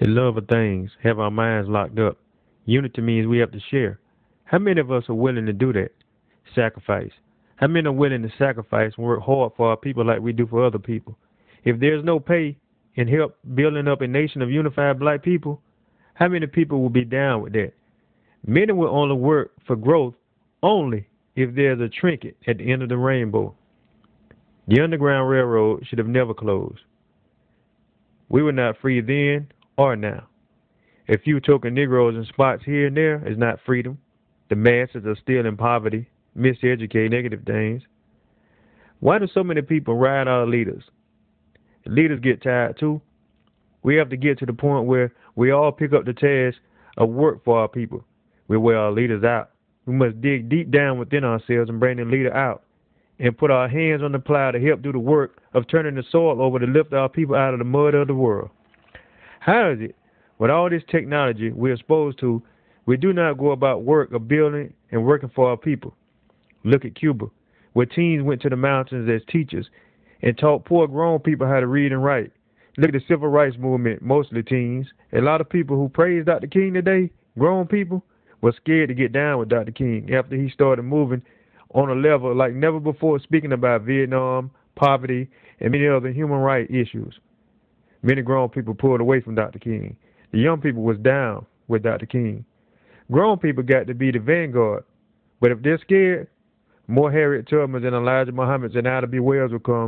The love of things have our minds locked up. Unity means we have to share. How many of us are willing to do that? Sacrifice. How many are willing to sacrifice and work hard for our people like we do for other people? If there's no pay and help building up a nation of unified black people, how many people will be down with that? Many will only work for growth only if there's a trinket at the end of the rainbow. The Underground Railroad should have never closed. We were not free then or now. A few token Negroes in spots here and there is not freedom. The masses are still in poverty, miseducated, negative things. Why do so many people ride our leaders? The leaders get tired too. We have to get to the point where we all pick up the task of work for our people. We wear our leaders out. We must dig deep down within ourselves and bring the leader out and put our hands on the plow to help do the work of turning the soil over to lift our people out of the mud of the world. How is it, with all this technology we're exposed to, we do not go about work of building and working for our people? Look at Cuba, where teens went to the mountains as teachers and taught poor grown people how to read and write. Look at the civil rights movement, mostly teens. A lot of people who praise Dr. King today, grown people, were scared to get down with Dr. King after he started moving on a level like never before, speaking about Vietnam, poverty, and many other human rights issues. Many grown people pulled away from Dr. King. The young people was down with Dr. King. Grown people got to be the vanguard. But if they're scared, more Harriet Tubmans and Elijah Muhammads and Ida B. Wells will come.